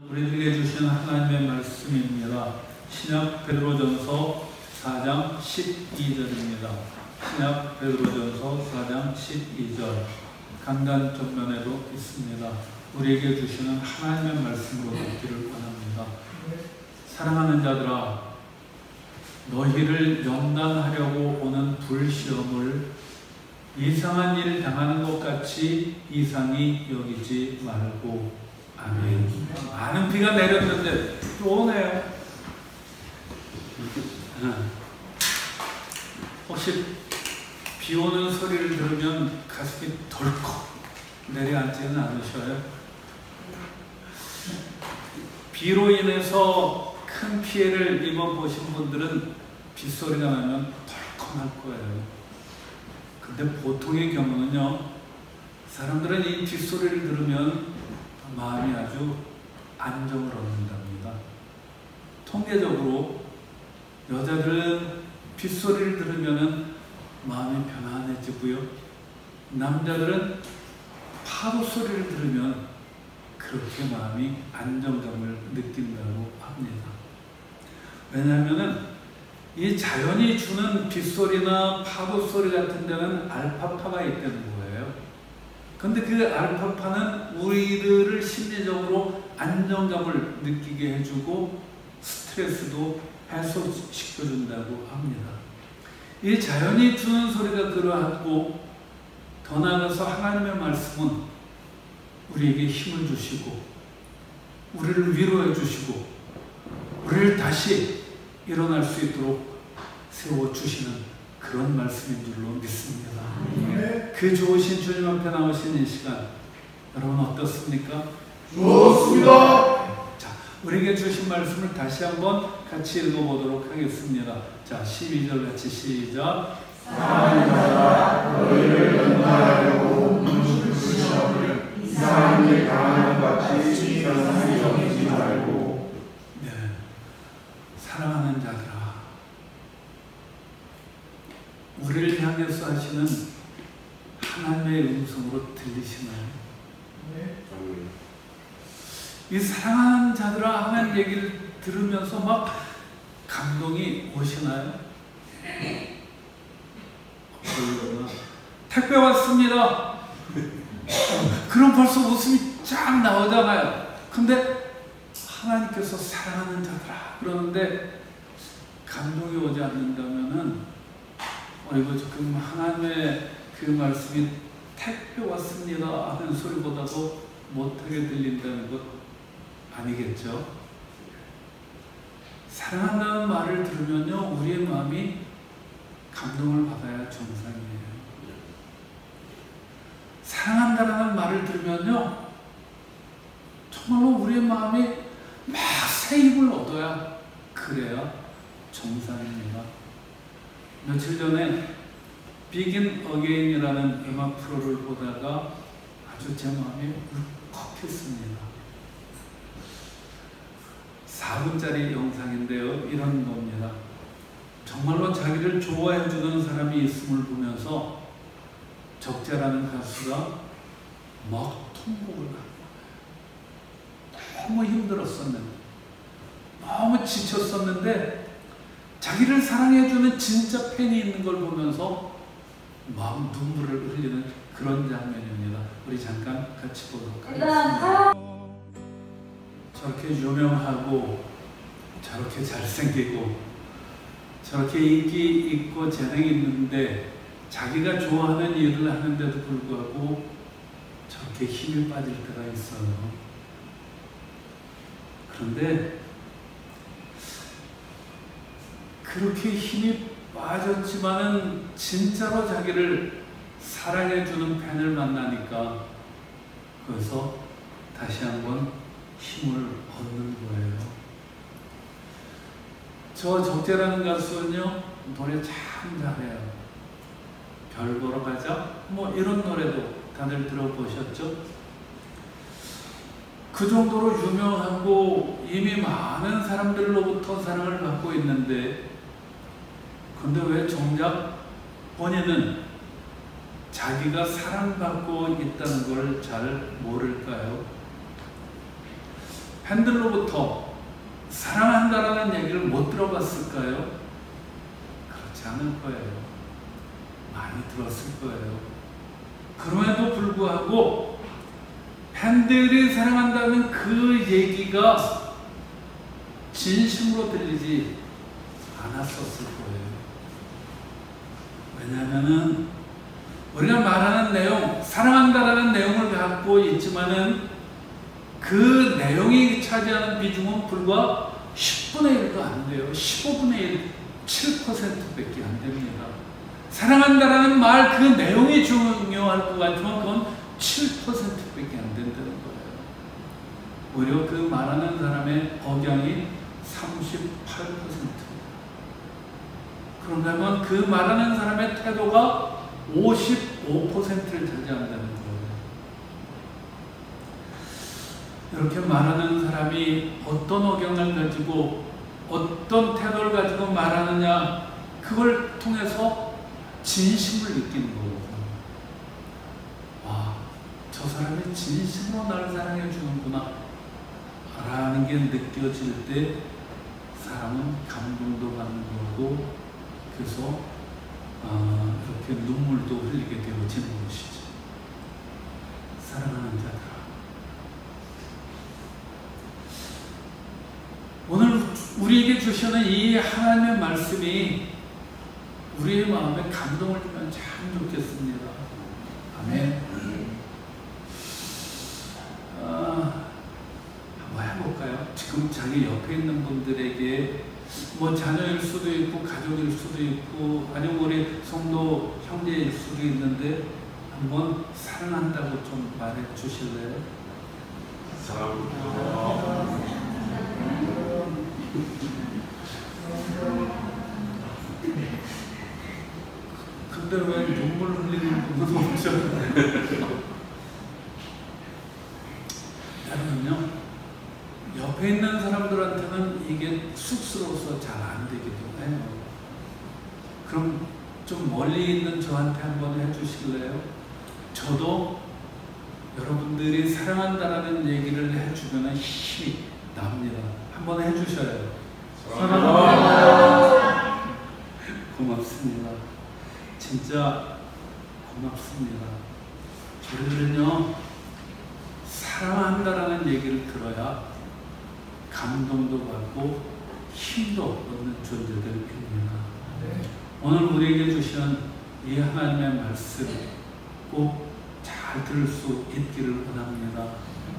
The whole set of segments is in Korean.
우리에게 주신 하나님의 말씀입니다. 신약 베드로전서 4장 12절입니다. 신약 베드로전서 4장 12절 강단 전면에도 있습니다. 우리에게 주시는 하나님의 말씀으로 듣기를 원합니다. 사랑하는 자들아, 너희를 연단하려고 오는 불시험을 이상한 일 당하는 것 같이 이상히 여기지 말고. 아멘. 많은 비가 내렸는데 또 오네요. 혹시 비 오는 소리를 들으면 가슴이 덜컥 내려앉지는 않으셔요? 비로 인해서 큰 피해를 입어보신 분들은 빗소리가 나면 덜컥할 거예요. 근데 보통의 경우는요, 사람들은 이 빗소리를 들으면 마음이 아주 안정을 얻는답니다. 통계적으로 여자들은 빗소리를 들으면 마음이 편안해지고요, 남자들은 파도 소리를 들으면 그렇게 마음이 안정감을 느낀다고 합니다. 왜냐하면 이 자연이 주는 빗소리나 파도 소리 같은 데는 알파파가 있다는 거예요. 근데 그 알파파는 우리들을 심리적으로 안정감을 느끼게 해주고 스트레스도 해소시켜준다고 합니다. 이 자연이 주는 소리가 그러하고, 더 나아가서 하나님의 말씀은 우리에게 힘을 주시고 우리를 위로해 주시고 우리를 다시 일어날 수 있도록 세워주시는 그런 말씀인 줄로 믿습니다. 그 좋으신 주님 앞에 나오신 이 시간, 여러분 어떻습니까? 좋습니다. 자, 우리에게 주신 말씀을 다시 한번 같이 읽어보도록 하겠습니다. 자, 12절 같이 시작. 사랑하는 자들아, 너희를 연단하려고 오는 불시험을 이상한 일 당하는 것 같이 이상히 여기지 말고. 네, 사랑하는 자들아, 우리를 향해서 하시는 하나님의 음성으로 들리시나요? 네. 이 사랑하는 자들아 하는 얘기를 들으면서 막 감동이 오시나요? 택배 왔습니다. 그럼 벌써 웃음이 쫙 나오잖아요. 근데 하나님께서 사랑하는 자들아 그러는데 감동이 오지 않는다면은 이거 지금 하나님의 그 말씀이 택배 왔습니다 하는 소리보다도 못하게 들린다는 것 아니겠죠? 사랑한다는 말을 들으면요, 우리의 마음이 감동을 받아야 정상이에요. 사랑한다라는 말을 들으면요, 정말로 우리의 마음이 막 새 힘을 얻어야, 그래야 정상입니다. 며칠 전에 Begin Again이라는 음악 프로를 보다가 아주 제 마음이 울컥했습니다. 4분짜리 영상인데요, 이런 겁니다. 정말로 자기를 좋아해주는 사람이 있음을 보면서 적재라는 가수가 막 통곡을 한 거예요. 너무 힘들었었는데, 너무 지쳤었는데 자기를 사랑해주는 진짜 팬이 있는 걸 보면서 마음 눈물을 흘리는 그런 장면입니다. 우리 잠깐 같이 보도록 하겠습니다. 저렇게 유명하고 저렇게 잘생기고 저렇게 인기 있고 재능이 있는데 자기가 좋아하는 일을 하는데도 불구하고 저렇게 힘이 빠질 때가 있어요. 그런데 그렇게 힘이 빠졌지만은 진짜로 자기를 사랑해주는 팬을 만나니까 거기서 다시 한번 힘을 얻는 거예요. 저 적재라는 가수는요, 노래 참 잘해요. 별 보러 가자? 뭐 이런 노래도 다들 들어보셨죠? 그 정도로 유명하고 이미 많은 사람들로부터 사랑을 받고 있는데, 근데 왜 정작 본인은 자기가 사랑받고 있다는 걸 잘 모를까요? 팬들로부터 사랑한다라는 얘기를 못 들어봤을까요? 그렇지 않을 거예요. 많이 들었을 거예요. 그럼에도 불구하고 팬들이 사랑한다는 그 얘기가 진심으로 들리지 않았었을 거예요. 왜냐하면은 우리가 말하는 내용, 사랑한다라는 내용을 갖고 있지만은 그 내용이 차지하는 비중은 불과 10분의 1도 안 돼요. 15분의 1, 7%밖에 안 됩니다. 사랑한다라는 말 그 내용이 중요할 것 같지만 그건 7%밖에 안 된다는 거예요. 오히려 그 말하는 사람의 억양이 38%입니다. 그런다면 그 말하는 사람의 태도가 55%를 차지한다는 거예요. 이렇게 말하는 사람이 어떤 억양을 가지고 어떤 태도를 가지고 말하느냐, 그걸 통해서 진심을 느끼는 거거든요. 와, 저 사람이 진심으로 나를 사랑해 주는구나 라는 게 느껴질 때 사람은 감동도 받는 거고, 그래서 이렇게 눈물도 흘리게 되어지는 것이죠. 사랑하는 자들아, 오늘 우리에게 주시는 이 하나님의 말씀이 우리의 마음에 감동을 주면 참 좋겠습니다. 아멘. 한번 해볼까요? 지금 자기 옆에 있는 분들에게 뭐 자녀일 수도 있고 가족일 수도 있고 아니면 우리 성도 형제일 수도 있는데 한번 사랑한다고 좀 말해 주실래요? 사랑합니다. 근데 왜 눈물 흘리는 분도 없죠? 여러분요, 옆에 있는 사람들한테는 이게 쑥스러워서 잘 안 되기도 해요. 그럼 좀 멀리 있는 저한테 한번 해주실래요? 저도 여러분들이 사랑한다라는 얘기를 해주면 힘이 납니다. 한번 해주셔요. 사랑합니다. 고맙습니다. 진짜 고맙습니다. 저희들은요, 사랑한다라는 얘기를 들어야 감동도 받고 힘도 얻는 존재들입니다. 네. 오늘 우리에게 주신 이 하나님의 말씀 꼭 잘 들을 수 있기를 원합니다.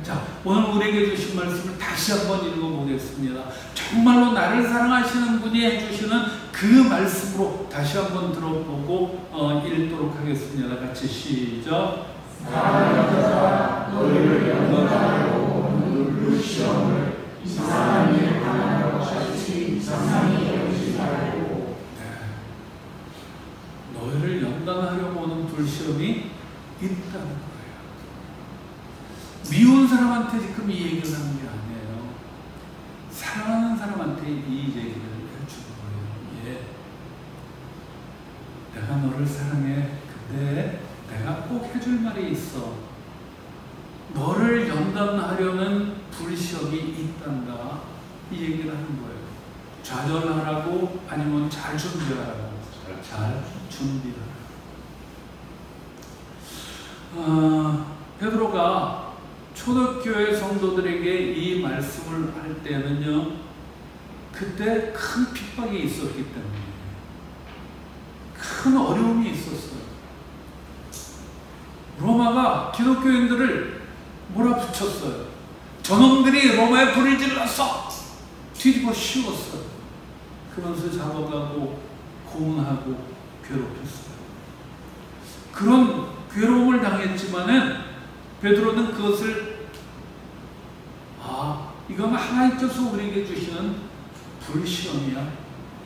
자, 오늘 우리에게 주신 말씀을 다시 한번 읽어보겠습니다. 정말로 나를 사랑하시는 분이 해주시는 그 말씀으로 다시 한번 들어보고 읽도록 하겠습니다. 같이 시작. 사랑하는 자, 너희를 연단하려고 오늘 시험을 이상한 일에 당한 것 같이 이상히 여기지 말고. 너희를 연단하려고 오는 불시험이 있다는 거예요. 미운 사람한테 지금 이 얘기를 하는 게 아니에요. 사랑하는 사람한테 이 얘기를 해주는 거예요. 예. 내가 너를 사랑해. 근데 내가 꼭 해줄 말이 있어. 너를 연단하려는 불시험이 있단다. 이 얘기를 하는 거예요. 좌절하라고 아니면 잘 준비하라고. 잘 준비하라고. 베드로가 초대교회 성도들에게 이 말씀을 할 때는요, 그때 큰 핍박이 있었기 때문에 큰 어려움이 있었어요. 로마가 기독교인들을 몰아붙였어요. 저놈들이 로마에 불을 질러서 뒤집어 씌웠어요. 그러면서 잡아가고 고문하고 괴롭혔어요. 그런 괴로움을 당했지만은 베드로는 그것을 이건 하나님께서 우리에게 주시는 불시험이야.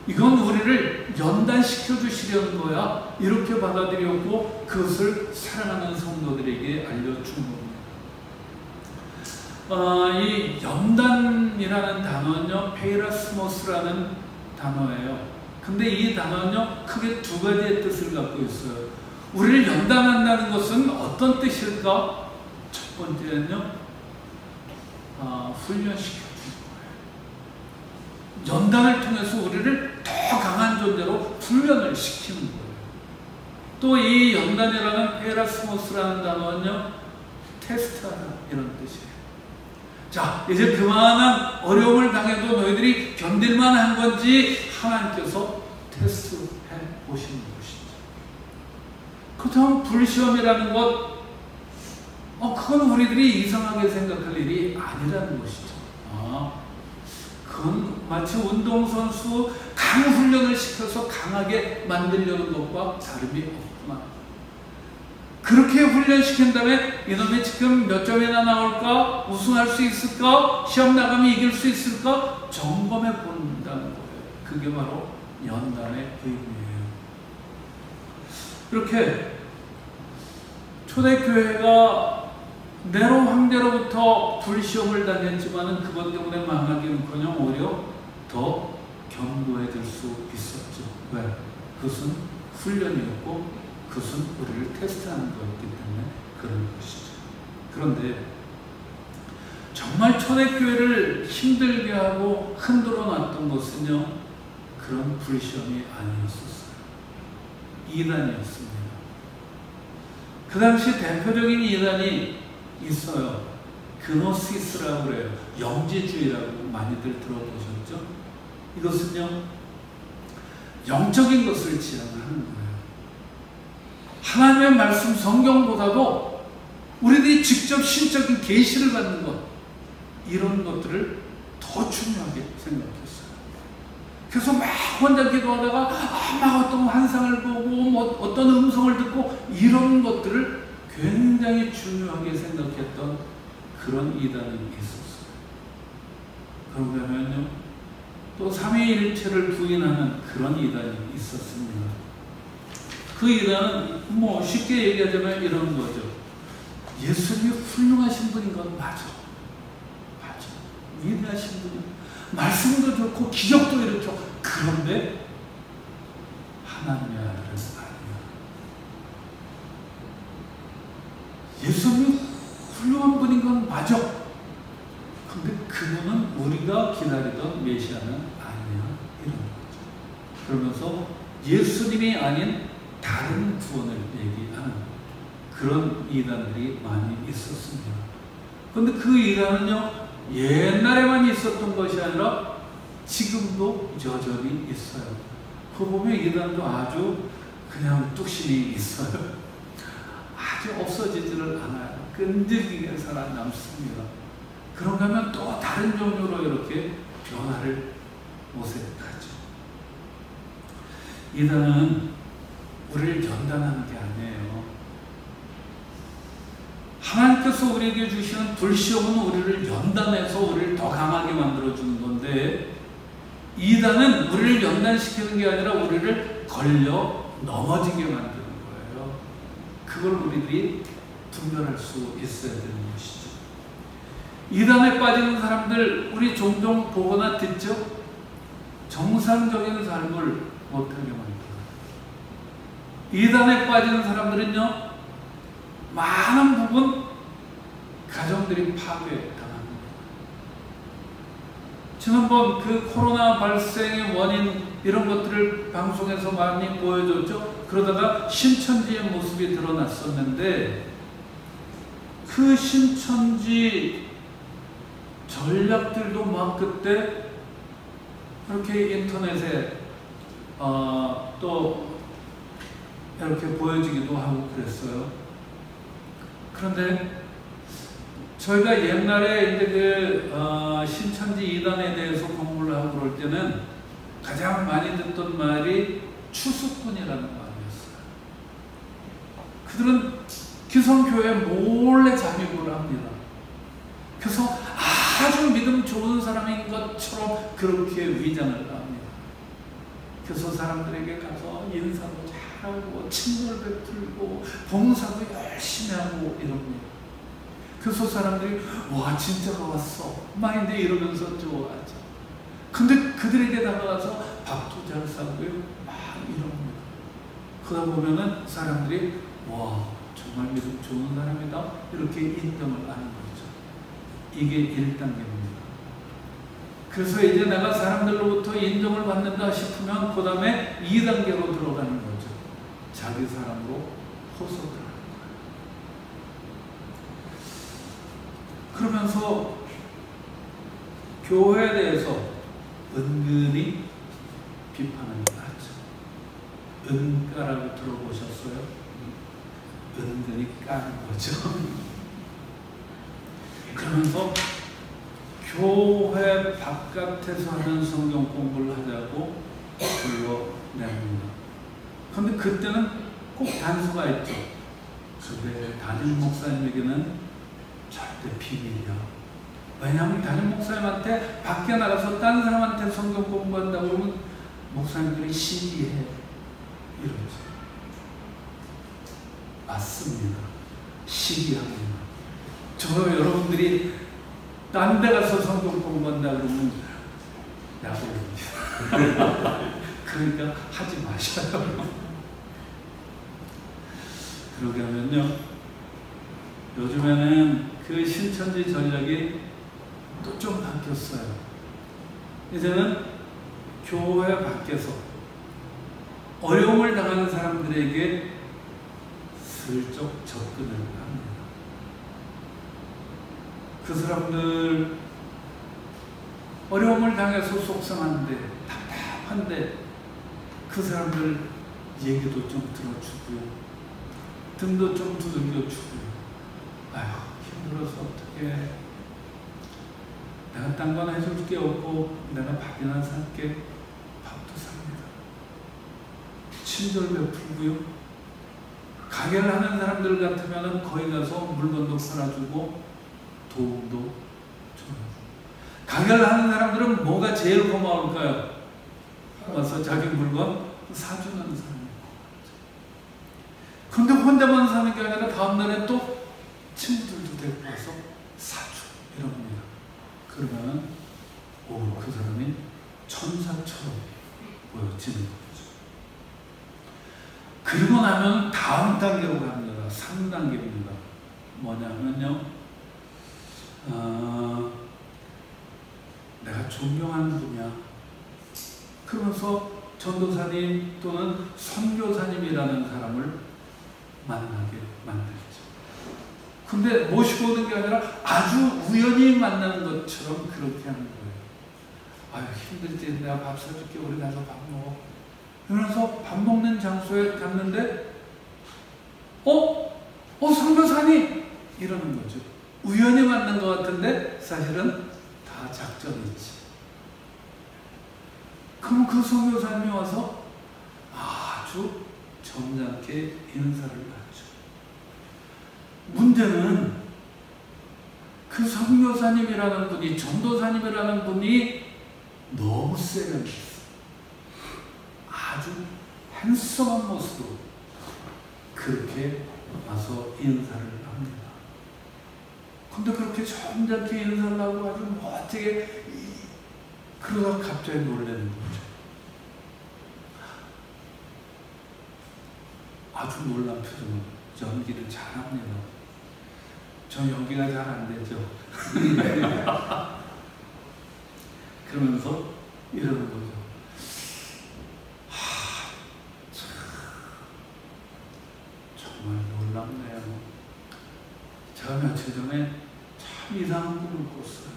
이건 우리를 연단시켜 주시려는 거야. 이렇게 받아들였고 그것을 사랑하는 성도들에게 알려준 겁니다. 이 연단이라는 단어는요, 페이라스모스라는 단어예요. 근데 이 단어는요, 크게 두 가지의 뜻을 갖고 있어요. 우리를 연단한다는 것은 어떤 뜻일까? 첫 번째는요, 훈련시켜주는 거예요. 연단을 통해서 우리를 더 강한 존재로 훈련을 시키는 거예요. 또 이 연단이라는 페라스모스라는 단어는요, 테스트하다 이런 뜻이에요. 자, 이제 그만한 어려움을 당해도 너희들이 견딜만 한 건지 하나님께서 테스트해 보시는 것이죠. 그렇다면 불시험이라는 것, 그건 우리들이 이상하게 생각할 일이 아니라는 것이죠. 그건 마치 운동선수 강훈련을 시켜서 강하게 만들려는 것과 다름이 없구나. 그렇게 훈련시킨 다음에 이놈이 지금 몇 점이나 나올까? 우승할 수 있을까? 시험 나가면 이길 수 있을까? 점검해 본다는 거예요. 그게 바로 연단의 의미예요. 이렇게 초대교회가 네로 황제로부터 불시험을 당했지만은 그것 때문에 망하기는커녕 오히려 더 견고해질 수 있었죠. 왜? 그것은 훈련이었고 그것은 우리를 테스트하는 거였기 때문에 그런 것이죠. 그런데 정말 초대교회를 힘들게 하고 흔들어 놨던 것은요, 그런 불시험이 아니었었어요. 이단이었습니다. 그 당시 대표적인 이단이 있어요. 그노시스라고 그래요. 영지주의라고 많이들 들어보셨죠? 이것은요, 영적인 것을 지향하는 거예요. 하나님의 말씀 성경보다도 우리들이 직접 신적인 계시를 받는 것, 이런 것들을 더 중요하게 생각했어요. 그래서 막 혼자 기도하다가 막 어떤 환상을 보고 뭐 어떤 음성을 듣고 이런 것들을 굉장히 중요하게 생각했던 그런 이단이 있었어요. 그런가 하면요, 또 삼위일체를 부인하는 그런 이단이 있었습니다. 그 이단은 뭐 쉽게 얘기하자면 이런 거죠. 예수님이 훌륭하신 분인 건 맞아. 맞아. 위대하신 분이 말씀도 좋고 기적도 일으켜. 그런데 하나님의 아들은 아니야. 예수님이 훌륭한 분인 건 맞아. 근데 그분은 우리가 기다리던 메시아는 아니야. 이런 거죠. 그러면서 예수님이 아닌 다른 구원을 얘기하는 그런 이단들이 많이 있었습니다. 그런데 그 이단은요, 옛날에만 있었던 것이 아니라 지금도 여전히 있어요. 그거 보면 이단도 아주 그냥 뚝심이 있어요. 아주 없어지지를 않아요. 끈질기게 살아남습니다. 그런가 하면 또 다른 종류로 이렇게 변화를 모색하죠. 이단은 우리를 연단하는 게 아니에요. 하나님께서 우리에게 주시는 불시험은 우리를 연단해서 우리를 더 강하게 만들어주는 건데, 이단은 우리를 연단시키는 게 아니라 우리를 걸려 넘어지게 만드는 거예요. 그걸 우리들이 분별할 수 있어야 되는 것이죠. 이단에 빠지는 사람들, 우리 종종 보거나 듣죠? 정상적인 삶을 못하게 만들어요. 이단에 빠지는 사람들은요, 많은 부분 가정들이 파괴당합니다. 지난번 그 코로나 발생의 원인 이런 것들을 방송에서 많이 보여줬죠. 그러다가 신천지의 모습이 드러났었는데, 그 신천지 전략들도 막 그때 이렇게 인터넷에 또 이렇게 보여지기도 하고 그랬어요. 그런데 저희가 옛날에 이제 그 신천지 이단에 대해서 공부를 하고 그럴 때는 가장 많이 듣던 말이 추수꾼이라는 말이었어요. 그들은 기성교회에 몰래 잠입을 합니다. 그래서 아주 믿음 좋은 사람인 것처럼 그렇게 위장을 합니다. 그래서 사람들에게 가서 인사도 잘하고 친절 베풀고 봉사도 열심히 하고 이럽니다. 그래서 사람들이 와 진짜가 왔어 막 이제 이러면서 좋아하죠. 근데 그들에게 다가가서 밥도 잘 싸고요 막 이럽니다. 그러다 보면은 사람들이 와 정말 믿음 좋은 사람이다 이렇게 인정을 하는 거죠. 이게 1단계입니다. 그래서 이제 내가 사람들로부터 인정을 받는다 싶으면 그 다음에 2단계로 들어가는 거죠. 자기 사람으로 호소를 하는 거예요. 그러면서 교회에 대해서 은근히 비판을 하죠. 은가라고 들어보셨어요? 은근히 까는 거죠. 그러면서 교회 바깥에서 하는 성경 공부를 하자고 불러냅니다. 그런데 그때는 꼭 단서가 있죠. 그래, 담임 목사님에게는 절대 비밀이야. 왜냐하면 담임 목사님한테 밖에 나가서 다른 사람한테 성경 공부한다고 그러면 목사님들이 시기해. 이러죠. 맞습니다. 시기합니다. 저 여러분들이 딴 데 가서 성경 공부한다 그러면 야구입니다. 그러니까 하지 마셔요. 그러게 하면요, 요즘에는 그 신천지 전략이 또 좀 바뀌었어요. 이제는 교회 밖에서 어려움을 당하는 사람들에게 슬쩍 접근을 합니다. 그 사람들 어려움을 당해서 속상한데 답답한데 그 사람들 얘기도 좀 들어주고요. 등도 좀 두들겨주고요. 아휴, 힘들어서 어떡해. 내가 딴 건 해줄 게 없고 내가 밥이나 살게. 밥도 삽니다. 친절 베풀고요. 가게를 하는 사람들 같으면 거기 가서 물건도 팔아주고 도움도 줘요. 가게를 하는 사람들은 뭐가 제일 고마울까요? 와서 자기 물건 사주는 사람이고. 그런데 혼자만 사는 게 아니라 다음날에 또 친구들도 데리고 와서 사주 이럽니다. 그러면 그 사람이 천사처럼 보여지는 거죠. 그리고 나면 다음 단계로 갑니다. 3단계입니다. 뭐냐면요, 내가 존경하는 분이야. 그러면서 전도사님 또는 선교사님이라는 사람을 만나게 만들죠. 근데 모시고 오는 게 아니라 아주 우연히 만나는 것처럼 그렇게 하는 거예요. 아유, 힘들지. 내가 밥 사줄게. 우리 가서 밥 먹어. 그러면서 밥 먹는 장소에 갔는데 선교사님! 이러는 거죠. 우연히 만난 것 같은데 사실은 다 작전이지. 그럼 그 선교사님이 와서 아주 점잖게 인사를 하죠. 문제는 그 선교사님이라는 분이, 전도사님이라는 분이 너무 세련됐어요. 아주 핸섬한 모습으로 그렇게 와서 인사를 합니다. 근데 그렇게 점잖게 인사를 하고 아주 멋지게 그러다가 갑자기 놀라는 거죠. 아주 놀란 표정으로 연기를 잘합니다. 저 연기가 잘 안 되죠. 그러면서 이러는 거죠. 정말 놀랍네요. 제가 며칠 전에 참 이상한 꿈을 꿨어요.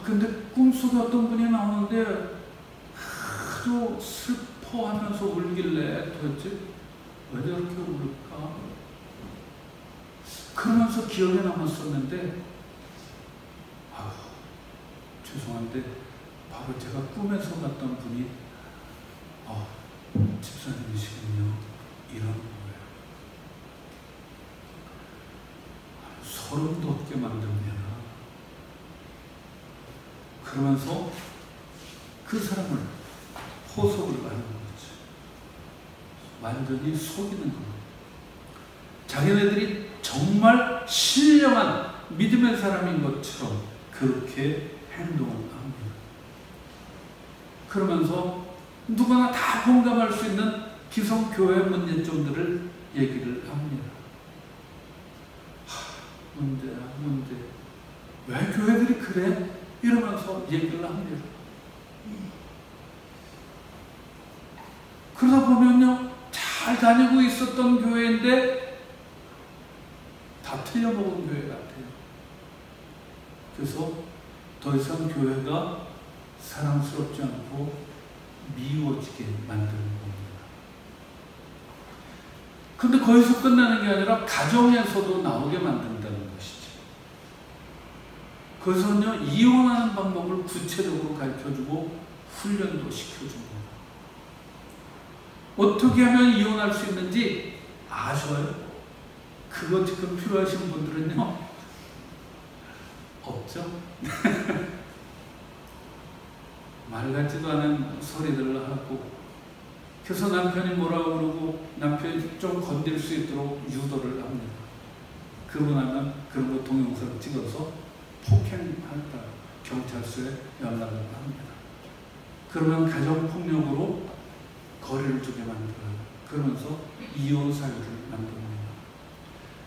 근데 꿈속에 어떤 분이 나오는데 아주 슬퍼하면서 울길래 도대체 왜 저렇게 울까? 그러면서 기억에 남았었는데 죄송한데 바로 제가 꿈에서 봤던 분이 집사님이시군요. 이런 거예요. 소름 돋게 만듭니다. 그러면서 그 사람을 호소를 하는 거죠. 완전히 속이는 겁니다. 자기네들이 정말 신령한 믿음의 사람인 것처럼 그렇게 행동을 합니다. 그러면서 누구나 다 공감할 수 있는 기성교회 문제점들을 얘기를 합니다. 문제. 왜 교회들이 그래? 이러면서 얘기를 합니다. 그러다 보면요, 잘 다니고 있었던 교회인데 다 틀려먹은 교회 같아요. 그래서 더 이상 교회가 사랑스럽지 않고 미워지게 만드는 겁니다. 근데 거기서 끝나는 게 아니라 가정에서도 나오게 만든다는 것이죠. 거기서는요, 이혼하는 방법을 구체적으로 가르쳐주고 훈련도 시켜줍니다. 어떻게 하면 이혼할 수 있는지 아셔요? 그거 지금 필요하신 분들은요, 없죠? 말 같지도 않은 소리들을 하고, 그래서 남편이 뭐라고 그러고 남편이 좀 건들 수 있도록 유도를 합니다. 그러고 나면 그런 거 동영상 찍어서 폭행한다 경찰서에 연락을 합니다. 그러면 가정폭력으로 거리를 두게 만들어요. 그러면서 이혼 사유를 만듭니다.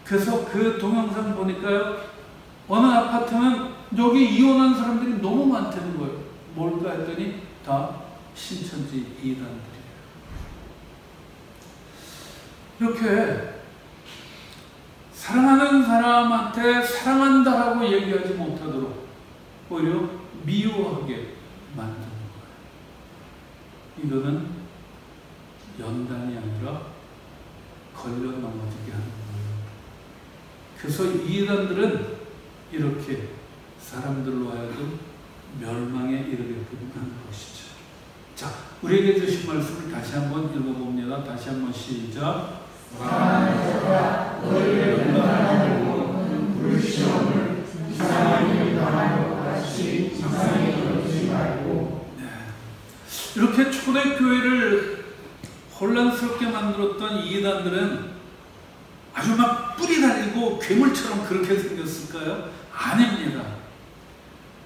그래서 그 동영상 보니까요, 어느 아파트는 여기 이혼한 사람들이 너무 많다는 거예요. 뭘까 했더니 다 신천지 이단들이에요. 이렇게 사랑하는 사람한테 사랑한다라고 얘기하지 못하도록 오히려 미워하게 만드는 거예요. 이거는 연단이 아니라 걸려 넘어지게 하는 거예요. 그래서 이단들은 이렇게 사람들로 하여금 멸망에 이르게끔 하는 것이죠. 자, 우리에게 주신 말씀을 다시 한번 읽어봅니다. 다시 한번 시작. 사랑하는 자가 너희를 연단하려고 불시험을 이상하게 당하는 것 같이 이상하게 여기지 말고. 이렇게 초대교회를 혼란스럽게 만들었던 이단들은 아주 막 뿔이 달리고 괴물처럼 그렇게 생겼을까요? 아닙니다.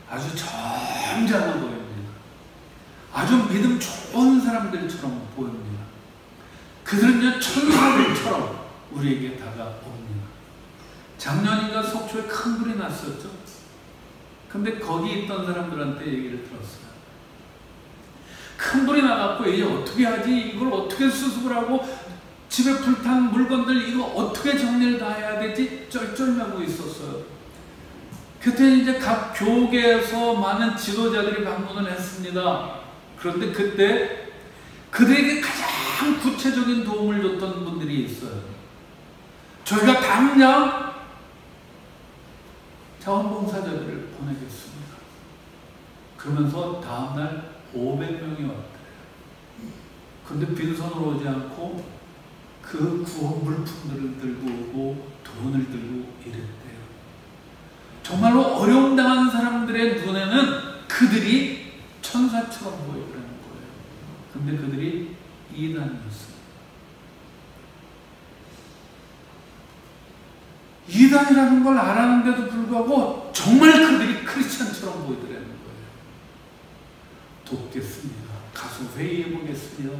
아주 점잖아 보입니다. 아주 믿음 좋은 사람들처럼 보입니다. 그들은요, 천사들처럼 우리에게 다가옵니다. 작년인가 속초에 큰 불이 났었죠. 근데 거기 있던 사람들한테 얘기를 들었어요. 큰 불이 나갖고 이제 어떻게 하지? 이걸 어떻게 수습을 하고 집에 불탄 물건들 이거 어떻게 정리를 다 해야 되지? 쩔쩔매고 있었어요. 그때 이제 각 교계에서 많은 지도자들이 방문을 했습니다. 그런데 그때 그들에게 가장 구체적인 도움을 줬던 분들이 있어요. 저희가 당장 자원봉사자들을 보내겠습니다. 그러면서 다음날 500명이 왔대요. 근데 빈손으로 오지 않고 그 구호 물품들을 들고 오고 돈을 들고 이랬대요. 정말로 어려움 당한 사람들의 눈에는 그들이 천사처럼 보이더라는 거예요. 근데 그들이 이단이었어요. 이단이라는 걸 알았는데도 불구하고 정말 그들이 크리스찬처럼 보이더라는 거예요. 돕겠습니다. 가서 회의해 보겠습니다.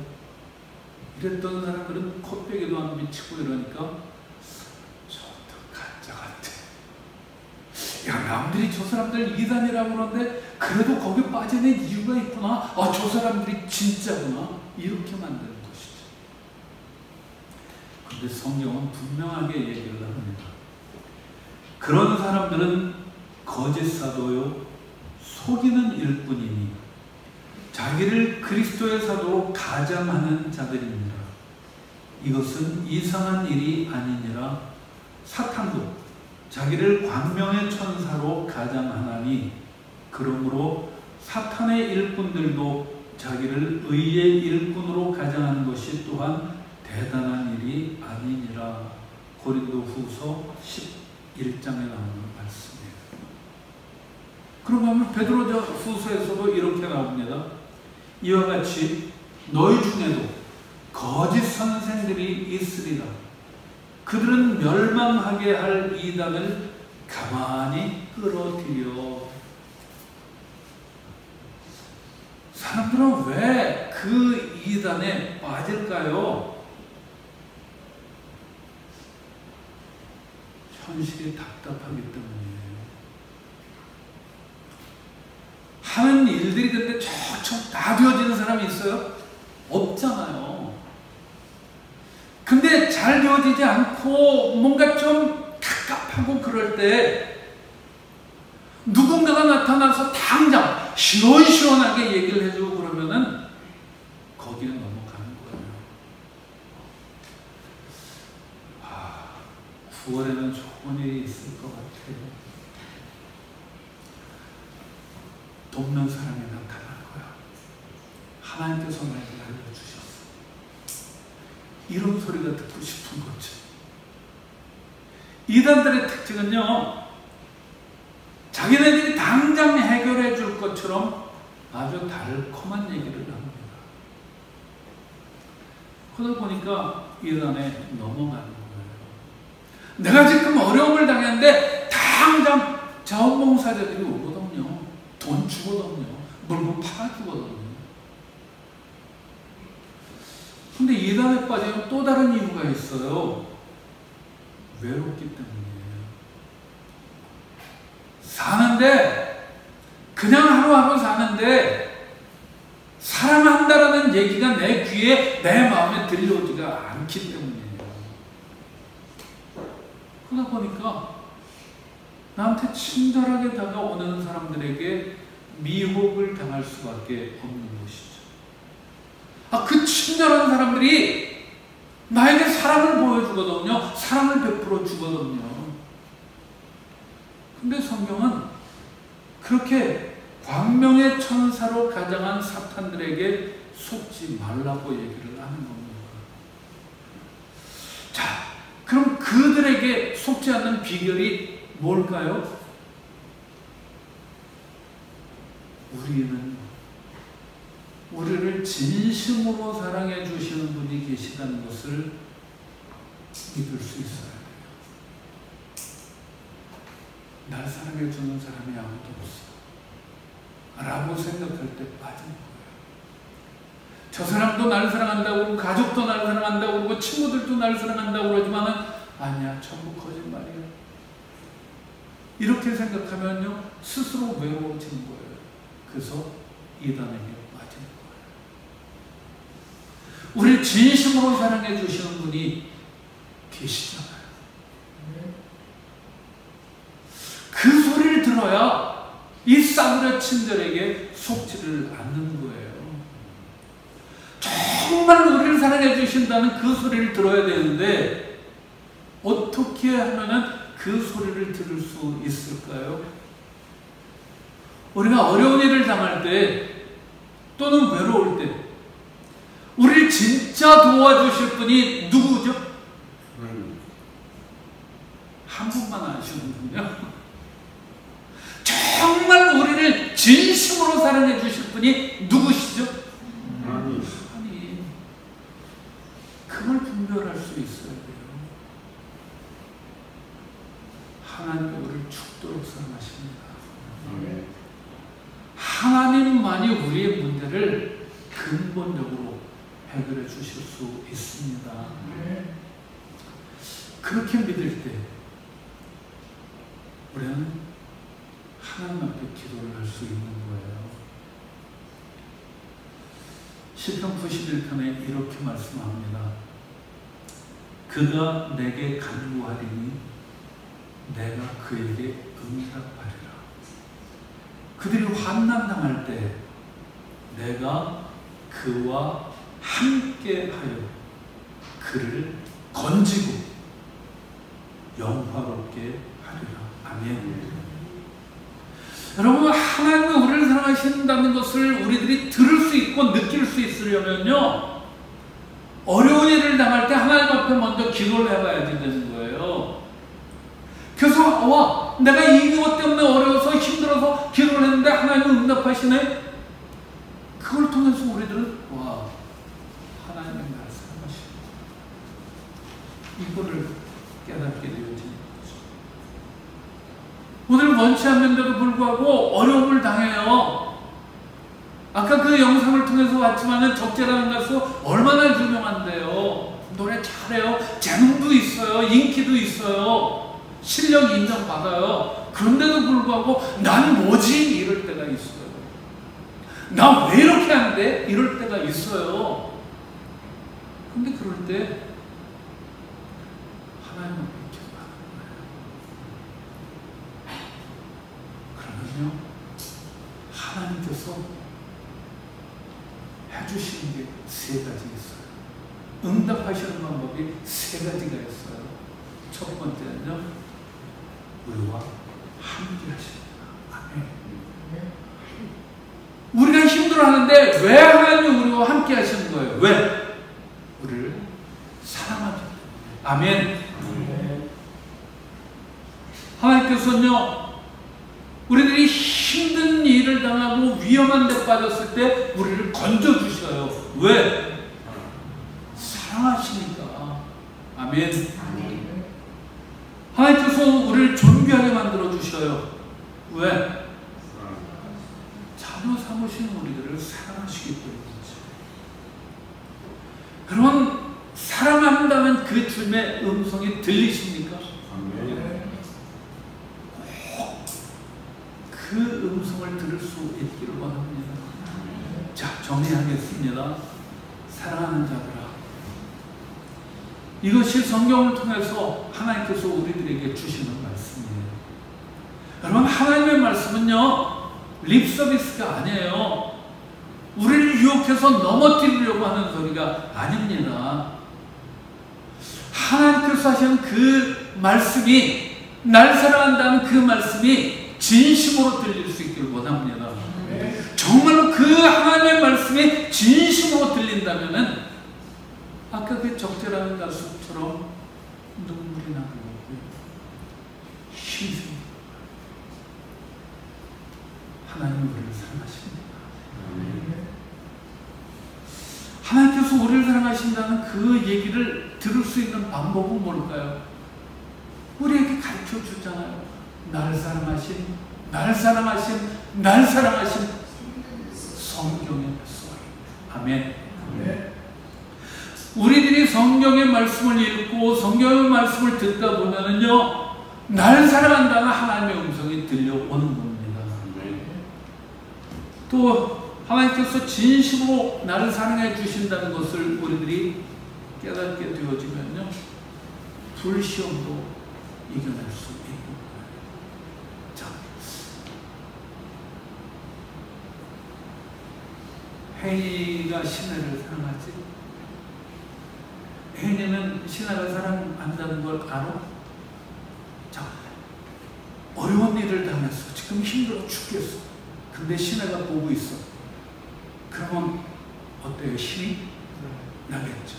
이랬던 사람들은 콧배기도 안 미치고 이러니까 저도 가짜 같아. 야, 남들이 저 사람들 이단이라고 그러는데 그래도 거기 빠지는 이유가 있구나. 아, 저 사람들이 진짜구나. 이렇게 만드는 것이죠. 그런데 성경은 분명하게 얘기를 합니다. 그런 사람들은 거짓 사도요, 속이는 일뿐이니 자기를 그리스도의 사도로 가장하는 자들입니다. 이것은 이상한 일이 아니니라. 사탄도 자기를 광명의 천사로 가장하나니 그러므로 사탄의 일꾼들도 자기를 의의 일꾼으로 가장하는 것이 또한 대단한 일이 아니니라. 고린도후서 11장에 나오는 말씀이에요. 그러면 베드로후서에서도 이렇게 나옵니다. 이와 같이 너희 중에도 거짓 선생들이 있으리라. 그들은 멸망하게 할 이단을 가만히 끌어들여. 사람들은 왜 그 이단에 빠질까요? 현실이 답답하기 때문이에요. 하는 일들이 근데 척척 다 되어지는 사람이 있어요? 없잖아요. 근데 잘 되어지지 않고 뭔가 좀 갑갑하고 그럴 때 누군가가 나타나서 당장 시원시원하게 얘기를 해주고 그러면은 거기에 넘어가는 거예요. 9월에는 좋은 일이 있을 것 같아요. 돕는 사람이 나타날 거야. 하나님께서 나에게 알려주셨어. 이런 소리가 듣고 싶은 거죠. 이단들의 특징은요, 자기네들이 당장 해결해 줄 것처럼 아주 달콤한 얘기를 합니다. 그러다 보니까 이단에 넘어가는 거예요. 내가 지금 어려움을 당했는데 당장 자원봉사자들이 오거든요. 돈 주거든요. 물건 팔아주거든요. 근데 이단에 빠지면 또 다른 이유가 있어요. 외롭기 때문이에요. 사는데, 그냥 하루하루 사는데 사랑한다라는 얘기가 내 귀에, 내 마음에 들려오지가 않기 때문이에요. 그러다 보니까 나한테 친절하게 다가오는 사람들에게 미혹을 당할 수밖에 없는 것이죠. 그 친절한 사람들이 나에게 사랑을 보여주거든요. 사랑을 베풀어 주거든요. 근데 성경은 그렇게 광명의 천사로 가장한 사탄들에게 속지 말라고 얘기를 하는 겁니다. 자, 그럼 그들에게 속지 않는 비결이 뭘까요? 우리를 진심으로 사랑해 주시는 분이 계시다는 것을 믿을 수 있어야 돼요. 날 사랑해 주는 사람이 아무도 없어 라고 생각할 때 빠진 거예요. 저 사람도 날 사랑한다고 그러고, 가족도 날 사랑한다고 그러고, 친구들도 날 사랑한다고 그러지만은 아니야, 전부 거짓말이야. 이렇게 생각하면요, 스스로 외로워지는 거예요. 그래서 이단에게 빠지는 거예요. 우리를 진심으로 사랑해 주시는 분이 계시잖아요. 그 소리를 들어야 이 싸구려 친절에게 속지를 않는 거예요. 정말 우리를 사랑해 주신다는 그 소리를 들어야 되는데 어떻게 하면은 그 소리를 들을 수 있을까요? 우리가 어려운 일을 당할 때 또는 외로울 때 우리를 진짜 도와주실 분이 누구죠? 한 분만 아시는군요. 정말 우리를 진심으로 사랑해 주실 분이 누구시죠? 하나님. 그걸 분별할 수 있어야 돼요. 하나님이 우리를 죽도록 사랑하십니다. 하나님만이 우리의 문제를 근본적으로 해결해 주실 수 있습니다. 그렇게 믿을 때 우리는 하나님 앞에 기도를 할 수 있는 거예요. 시편 91편에 이렇게 말씀합니다. 그가 내게 간구하리니 내가 그에게 응답하리라. 그들이 환난당할 때 내가 그와 함께하여 그를 건지고 영화롭게 하리라. 아멘. 여러분, 하나님이 우리를 사랑하신다는 것을 우리들이 들을 수 있고 느낄 수 있으려면요, 어려운 일을 당할 때 하나님 앞에 먼저 기도를 해봐야 되는 거예요. 그래서 내가 이것 때문에 어려워서 힘들어서 기도를 했는데 하나님은 응답하시네. 그걸 통해서 우리들은 하나님이 나를 사랑하시고 이거를 깨닫게 되어지는 거죠. 오늘 원치 않는데도 불구하고 어려움을 당해요. 아까 그 영상을 통해서 봤지만은 적재라는 가수 얼마나 유명한데요. 노래 잘해요. 재능도 있어요. 인기도 있어요. 실력 인정받아요. 그런데도 불구하고 난 뭐지? 이럴 때가 있어요. 나 왜 이렇게 하는데? 이럴 때가 있어요. 근데 그럴 때 하나님을 뵙겠다는 거예요. 그러면요, 하나님께서 해주시는 게 세 가지 있어요. 응답하시는 방법이 세 가지가 있어요. 첫 번째는요, 우리와 함께 하십니다. 아멘. 우리가 힘들어하는데 왜 하나님이 우리와 함께 하시는 거예요? 왜? 우리를 사랑하죠. 아멘. 하나님께서는요, 우리들이 힘든 일을 당하고 위험한 데 빠졌을 때 우리를 건져주셔요. 왜? 사랑하시니까. 아멘. 하나님께서 우리를 존귀하게 만들어 주셔요. 왜? 자녀 삼으신 우리들을 사랑하시기 때문이죠. 그런 사랑한다는 그 주님의 음성이 들리십니까? 꼭 그 음성을 들을 수 있기를 원합니다. 자, 정리하겠습니다. 사랑하는 자들아, 이것이 성경을 통해서 하나님께서 우리들에게 주시는 말씀이에요. 여러분, 하나님의 말씀은요, 립서비스가 아니에요. 우리를 유혹해서 넘어뜨리려고 하는 소리가 아닙니다. 하나님께서 하시는 그 말씀이, 날 사랑한다는 그 말씀이 진심으로 들릴 수 있기를 원합니다. 정말로 그 하나님의 말씀이 진심으로 들린다면은 아까 그 적절한 가수처럼 눈물이 나는 거고요. 힘이 듭니다. 하나님은 우리를 사랑하십니다. 하나님께서 우리를 사랑하신다는 그 얘기를 들을 수 있는 방법은 뭘까요? 우리에게 가르쳐 주잖아요. 나를 사랑하신, 나를 사랑하신, 나를 사랑하신 성경의 쏘리. 아멘. 우리들이 성경의 말씀을 읽고 성경의 말씀을 듣다 보면은요, 나를 사랑한다는 하나님의 음성이 들려오는 겁니다. 또 하나님께서 진심으로 나를 사랑해 주신다는 것을 우리들이 깨닫게 되어지면요, 불시험도 이겨낼 수 있는 거예요. 자, 혜인이가 신혜를 사랑하지? 혜인이는 신혜를 사랑한다는 걸 알아? 자, 어려운 일을 당했어. 지금 힘들어 죽겠어. 근데 신혜가 보고 있어. 그러면 어때요? 힘이 나겠죠.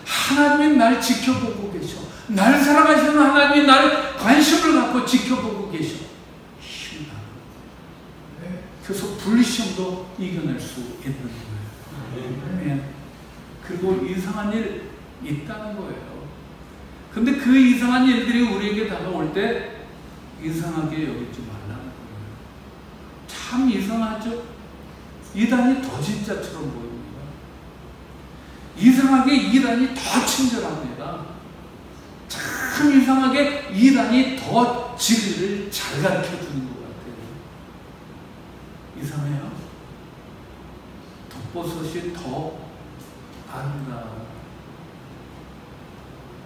하나님이 날 지켜보고 계셔. 날 사랑하시는 하나님이 날 관심을 갖고 지켜보고 계셔. 힘이 나는. 그래서 불시험도 이겨낼 수 있는 거예요. 네. 그리고 이상한 일 있다는 거예요. 근데 그 이상한 일들이 우리에게 다가올 때 이상하게 여기지 말라는 거예요. 참 이상하죠? 이단이 더 진짜처럼 보입니다. 이상하게 이단이 더 친절합니다. 참 이상하게 이단이 더 진리를 잘 가르쳐주는 것 같아요. 이상해요? 독버섯이 더 아름다워.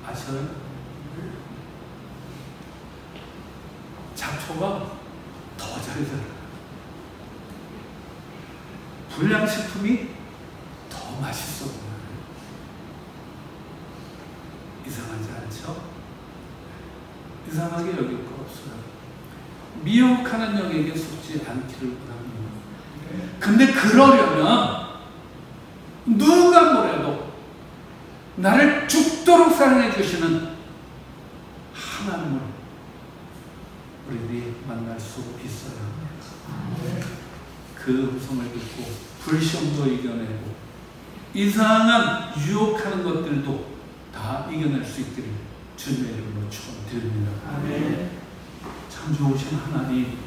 아셔요? 잡초가 더 잘 자라요. 불량식품이 더 맛있어 보여요. 이상하지 않죠? 이상하게 여길 거 없어요. 미혹하는 영에게 속지 않기를 원합니다. 근데 그러려면 누가 뭐래도 나를 죽도록 사랑해 주시는 하나님을 우리들이 만날 수 있어야 합니다. 그 음성을 듣고 불시험도 이겨내고 이상한 유혹하는 것들도 다 이겨낼 수 있기를 주님의 이름으로 축원드립니다. 참 좋으신 하나님,